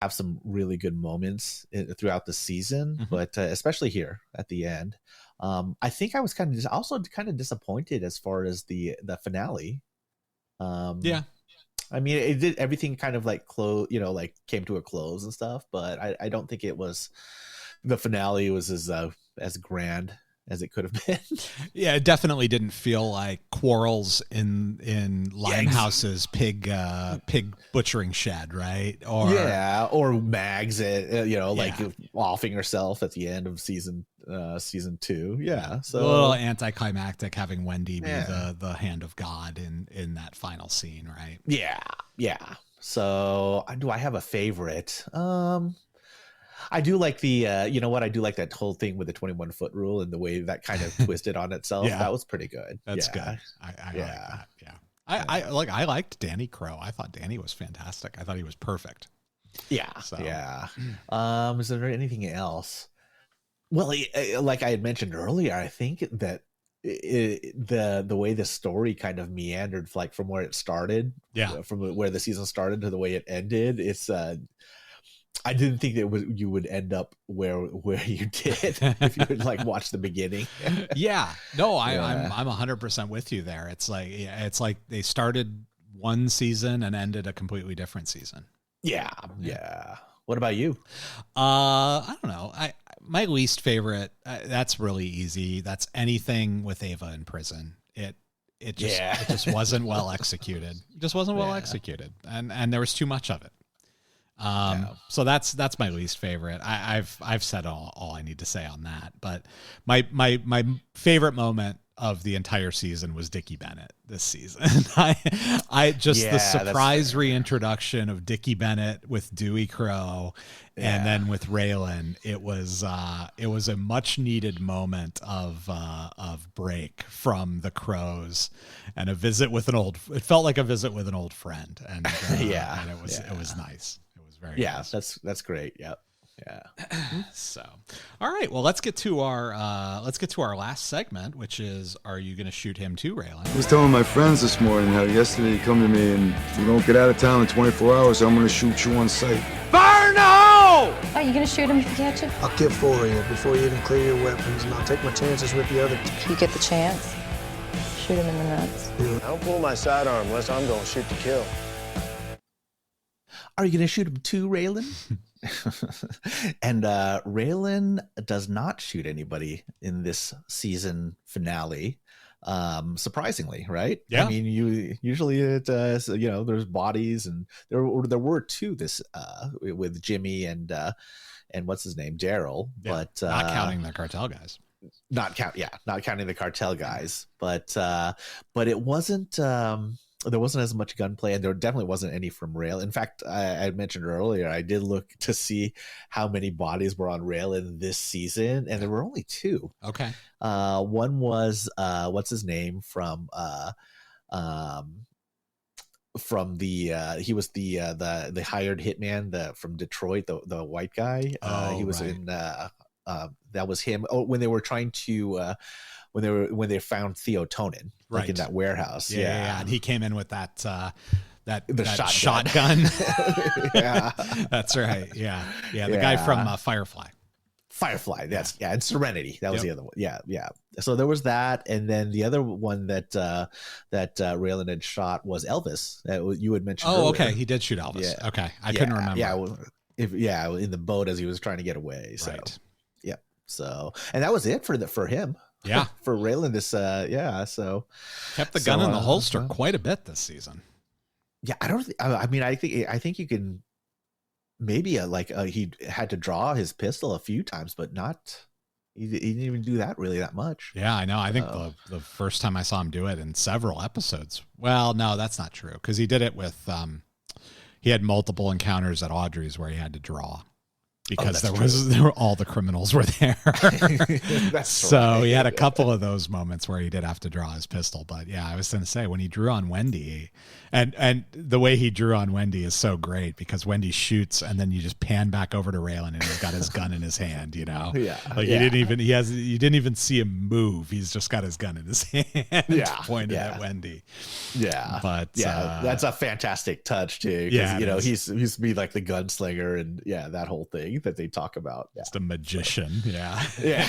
have some really good moments throughout the season, but especially here at the end. I think I was also kind of disappointed as far as the finale. Yeah. I mean, it did everything kind of like like came to a close and stuff, but I don't think the finale was as grand as it could have been. Yeah, it definitely didn't feel like Quarles in Limehouse's pig butchering shed, right? Or Mags like offing herself at the end of season 2. Yeah, so a little anticlimactic having Wendy be the hand of God in that final scene, right? Yeah. So do I have a favorite? I do like the, I do like that whole thing with the 21-foot rule and the way that kind of twisted on itself. Yeah. That was pretty good. That's good. I like that. Yeah. I liked Danny Crowe. I thought Danny was fantastic. I thought he was perfect. Yeah. So. Yeah. Is there anything else? Well, like I had mentioned earlier, I think that the way the story kind of meandered, like from where it started, from where the season started to the way it ended, it's I didn't think that you would end up where you did if you would like watch the beginning. Yeah, no, I'm 100% with you there. It's like they started one season and ended a completely different season. Yeah. What about you? I don't know. My least favorite. That's really easy. That's anything with Ava in prison. It just wasn't well executed. It just wasn't well executed, and there was too much of it. So that's my least favorite. I've said all I need to say on that. But my favorite moment of the entire season was Dickie Bennett this season. The surprise reintroduction of Dickie Bennett with Dewey Crowe and then with Raylan. It was a much needed moment of break from the Crows and a visit with it felt like a visit with an old friend. And and it was nice. Very nice. That's great. Yep. Yeah. So, all right. Well, let's get to our last segment, which is, are you going to shoot him too, Raylan? I was telling my friends this morning how yesterday he come to me and if you don't get out of town in 24 hours, I'm going to shoot you on sight. Fire no! Are you going to shoot him if you catch him? I'll kill 4 of you before you even clear your weapons, and I'll take my chances with the other 2. If you get the chance, shoot him in the nuts. Yeah. I don't pull my sidearm unless I'm going to shoot to kill. Are you going to shoot him too, Raylan? And Raylan does not shoot anybody in this season finale. Surprisingly, right? Yeah. I mean, usually there's bodies, and there were 2 this with Jimmy and what's his name, Daryl, but not counting the cartel guys. Not counting the cartel guys, but it wasn't. There wasn't as much gunplay, and there definitely wasn't any from Rail. In fact, I mentioned earlier, I did look to see how many bodies were on Rail in this season, and there were only 2. Okay. One was what's his name from he was the hired hitman from Detroit, the white guy. He was right. That was him. Oh, when they were trying to when they found Theo Tonin, like in that warehouse. Yeah. And he came in with that shotgun. Yeah, that's right. Yeah. The guy from Firefly. And Serenity. That was the other one. Yeah. So there was that, and then the other one that Raylan had shot was Elvis. You had mentioned. Oh, earlier. Okay. He did shoot Elvis. Yeah. Okay, I couldn't remember. In the boat as he was trying to get away. So. Right. Yeah. So, and that was it for him. Yeah. For Raylan, so kept the gun in the holster quite a bit this season. Yeah, I think you can maybe he had to draw his pistol a few times, but he didn't even do that really that much. Yeah, I know. I think the first time I saw him do it in several episodes. Well, no, that's not true, because he did it with he had multiple encounters at Audrey's where he had to draw. because there were all the criminals were there. So he had a couple of those moments where he did have to draw his pistol. But yeah, I was going to say, when he drew on Wendy, and the way he drew on Wendy is so great, because Wendy shoots and then you just pan back over to Raylan and he's got his gun in his hand, you know? Like you didn't even see him move. He's just got his gun in his hand pointed at Wendy. Yeah. But that's a fantastic touch too. Yeah. You know, he's be like the gunslinger and that whole thing that they talk about. Just a magician. Yeah. Yeah.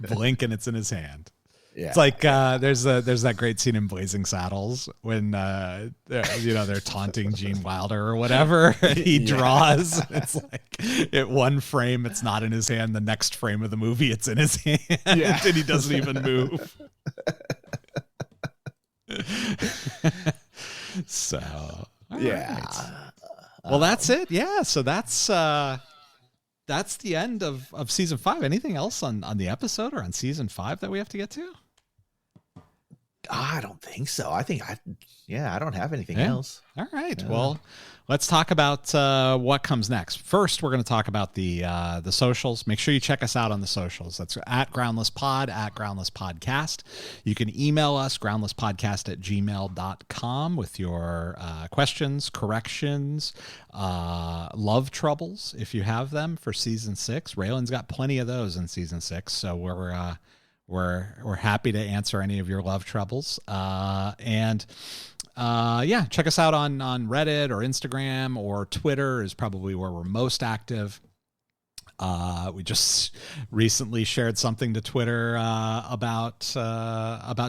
Blink and it's in his hand. Yeah. It's like there's that great scene in Blazing Saddles when they're taunting Gene Wilder or whatever. He draws. It's like at one frame it's not in his hand. The next frame of the movie it's in his hand, and he doesn't even move. So right. Well, that's it. Yeah. So that's the end of season 5. Anything else on the episode or on season 5 that we have to get to? I don't think so. I don't have anything else. All right. Well, let's talk about what comes next. First, we're going to talk about the socials. Make sure you check us out on the socials. That's at Groundless Pod, at Groundless Podcast. You can email us, groundlesspodcast@gmail.com, with your questions, corrections, love troubles, if you have them, for season 6. Raylan's got plenty of those in season 6, so we're happy to answer any of your love troubles. Check us out on Reddit or Instagram or Twitter is probably where we're most active. We just recently shared something to Twitter about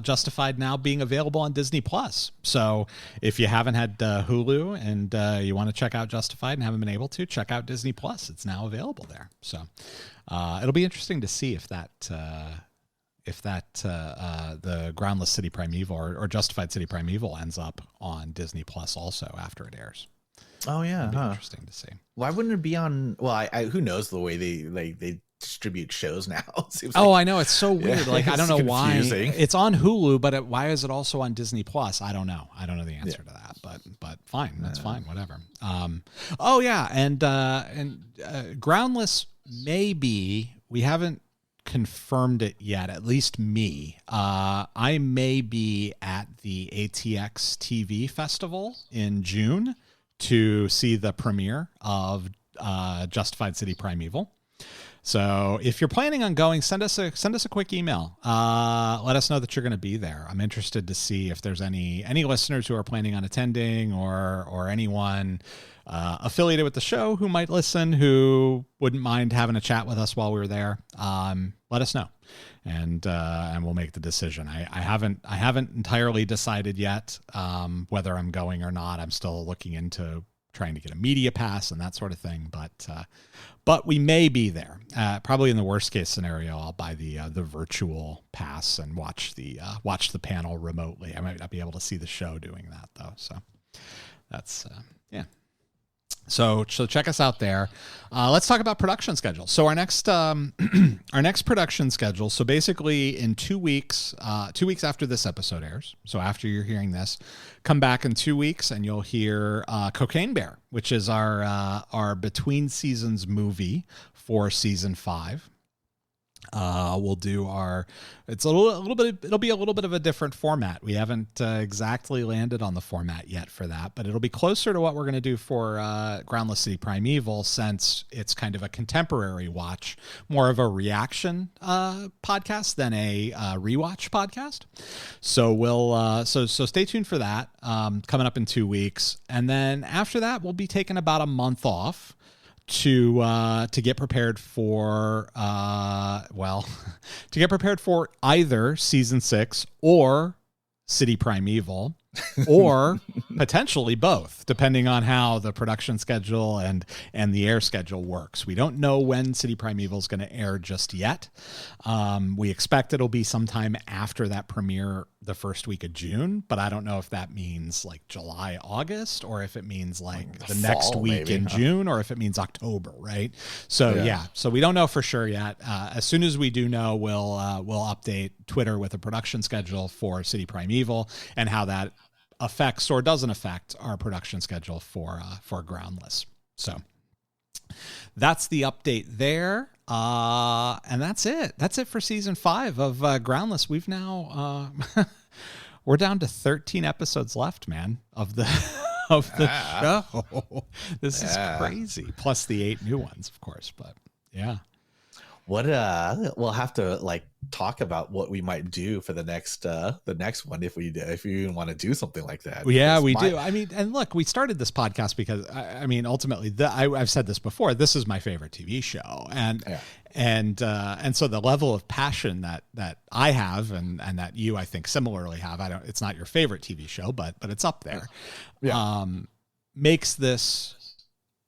Justified now being available on Disney Plus. So if you haven't had Hulu and you want to check out Justified and haven't been able to, check out Disney Plus. It's now available there. So it'll be interesting to see if the Groundless City Primeval or Justified City Primeval ends up on Disney Plus also after it airs. Oh yeah, it'll be interesting to see. Why wouldn't it be on? Well, I who knows the way they distribute shows now. I know, it's so weird. Like I don't know confusing. Why it's on Hulu, but why is it also on Disney Plus? I don't know. I don't know the answer to that. But fine, that's fine. Whatever. Groundless maybe we haven't confirmed it yet, at least me. I may be at the ATX TV festival in June to see the premiere of Justified City Primeval. So if you're planning on going, send us a quick email. Let us know that you're going to be there. I'm interested to see if there's any listeners who are planning on attending or anyone affiliated with the show who might listen, who wouldn't mind having a chat with us while we were there. Let us know, and we'll make the decision. I haven't entirely decided yet whether I'm going or not. I'm still looking into trying to get a media pass and that sort of thing, but we may be there. Probably in the worst case scenario, I'll buy the virtual pass and watch the panel remotely. I might not be able to see the show doing that though. So that's So check us out there. Let's talk about production schedule. So our next production schedule. So basically in 2 weeks, 2 weeks after this episode airs. So after you're hearing this, come back in 2 weeks and you'll hear Cocaine Bear, which is our between seasons movie for season 5. We'll do it'll be a little bit of a different format. We haven't exactly landed on the format yet for that, but it'll be closer to what we're going to do for Groundless City Primeval, since it's kind of a contemporary watch, more of a reaction podcast than a rewatch podcast. So we'll so stay tuned for that coming up in 2 weeks, and then after that we'll be taking about a month off to get prepared for either season 6 or City Primeval, or potentially both, depending on how the production schedule and the air schedule works. We don't know when City Primeval is going to air just yet. We expect it'll be sometime after that premiere, the first week of June, but I don't know if that means like July, August, or if it means like the next week in June, or if it means October, right? So so we don't know for sure yet. As soon as we do know, we'll update Twitter with a production schedule for City Primeval and how that affects or doesn't affect our production schedule for Groundless. So that's the update there. And that's it. That's it for season 5 of Groundless. We've now we're down to 13 episodes left, man, of the show. This is crazy. Plus the 8 new ones, of course. But yeah. What we'll have to like talk about what we might do for the next one if you even want to do something like that. Yeah, we do. I mean, and look, we started this podcast because I mean, ultimately, I've said this before. This is my favorite TV show, and so the level of passion that I have and that you, I think, similarly have. It's not your favorite TV show, but it's up there. Yeah. Makes this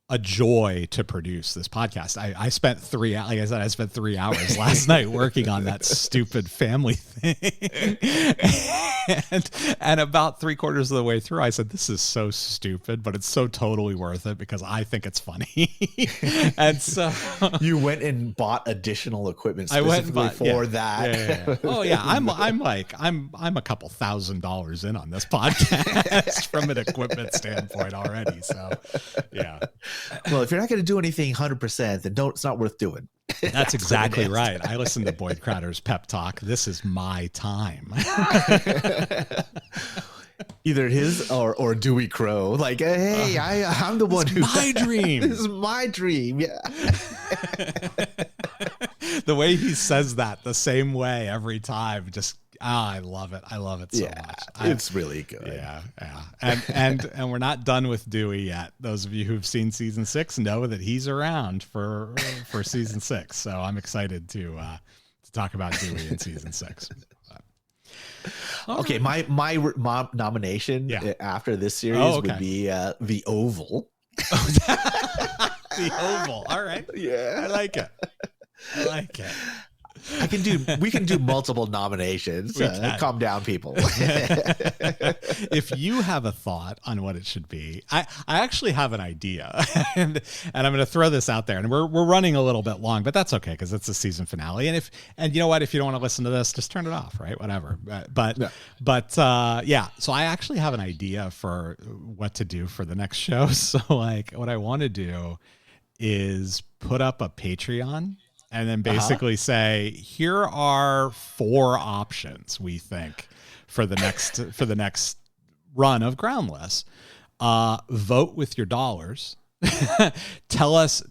a joy to produce this podcast. I spent 3 hours, like I said, I spent 3 hours last night working on that stupid family thing. and about 3/4 of the way through, I said, this is so stupid, but it's so totally worth it because I think it's funny. And so you went and bought additional equipment specifically for that. Yeah. Oh yeah. I'm a couple $1,000s in on this podcast from an equipment standpoint already. So yeah. Well, if you're not going to do anything 100%, then it's not worth doing. That's exactly right. I listened to Boyd Crowder's pep talk. This is my time. Either his or Dewey Crowe. Like, hey, I'm the one who. My dream. This is my dream. Yeah. The way he says that the same way every time, just I love it. I love it so much. It's really good. Yeah. And we're not done with Dewey yet. Those of you who've seen season 6 know that he's around for season 6. So I'm excited to talk about Dewey in season 6. Okay, my nomination after this series would be The Oval. The Oval. All right. Yeah. I like it. We can do multiple nominations. Calm down, people. If you have a thought on what it should be, I actually have an idea, and I'm going to throw this out there. And we're running a little bit long, but that's okay because it's the season finale. And you know what? If you don't want to listen to this, just turn it off, right? Whatever. Yeah. So I actually have an idea for what to do for the next show. So like, what I want to do is put up a Patreon. And then basically say, here are 4 options we think for the next run of Groundless. Vote with your dollars. tell us,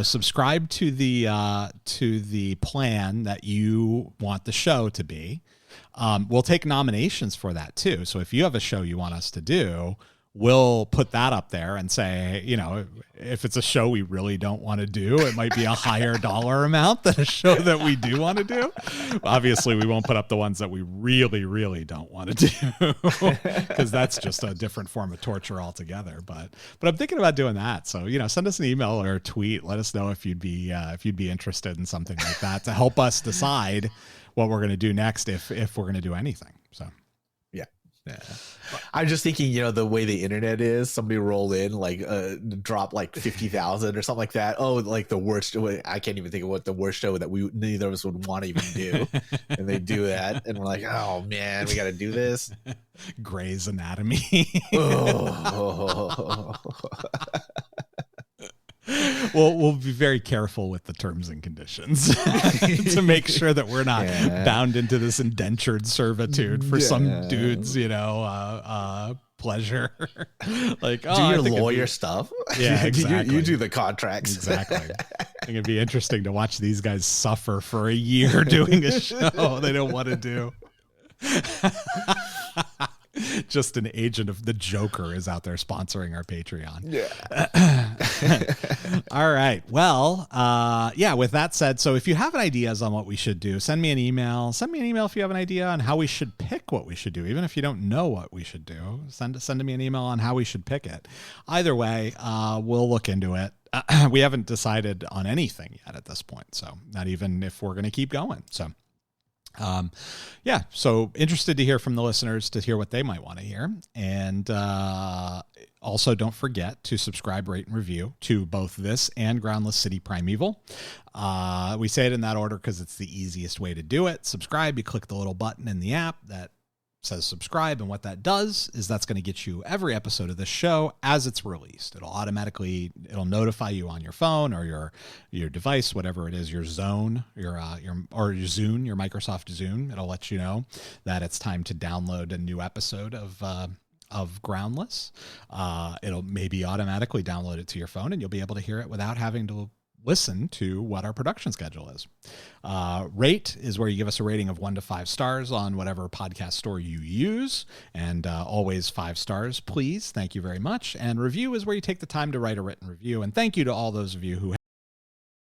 subscribe to the plan that you want the show to be. We'll take nominations for that too. So if you have a show you want us to do, we'll put that up there and say, if it's a show we really don't want to do, it might be a higher dollar amount than a show that we do want to do. Obviously, we won't put up the ones that we really, really don't want to do because that's just a different form of torture altogether. But I'm thinking about doing that. So, send us an email or a tweet. Let us know if you'd be interested in something like that to help us decide what we're going to do next if we're going to do anything. So. Yeah. I'm just thinking, the way the internet is, somebody roll in drop like 50,000 or something like that. Oh, like the worst. I can't even think of what the worst show that neither of us would want to even do. And they do that, and we're like, oh man, we got to do this. Grey's Anatomy. Oh. We'll be very careful with the terms and conditions to make sure that we're not bound into this indentured servitude for some dude's, pleasure. Like, do your lawyer stuff. Yeah, exactly. You do the contracts. Exactly. I think it'd be interesting to watch these guys suffer for a year doing a show they don't want to do. Just an agent of the Joker is out there sponsoring our Patreon. Yeah. All right. Well, with that said, so if you have ideas on what we should do, send me an email. Send me an email if you have an idea on how we should pick what we should do. Even if you don't know what we should do, send me an email on how we should pick it. Either way, we'll look into it. We haven't decided on anything yet at this point. So not even if we're going to keep going. So. So interested to hear from the listeners to hear what they might want to hear. And also don't forget to subscribe, rate, and review to both this and Groundless City Primeval. We say it in that order because it's the easiest way to do it. Subscribe, you click the little button in the app that says subscribe, and what that does is that's going to get you every episode of the show as it's released. It'll notify you on your phone or your device, whatever it is, your Zone, your Zune, your Microsoft Zune. It'll let you know that it's time to download a new episode of Groundless. It'll maybe automatically download it to your phone, and you'll be able to hear it without having to listen to what our production schedule is. Rate is where you give us a rating of 1 to 5 stars on whatever podcast store you use, and always 5 stars, please. Thank you very much. And review is where you take the time to write a written review. And thank you to all those of you who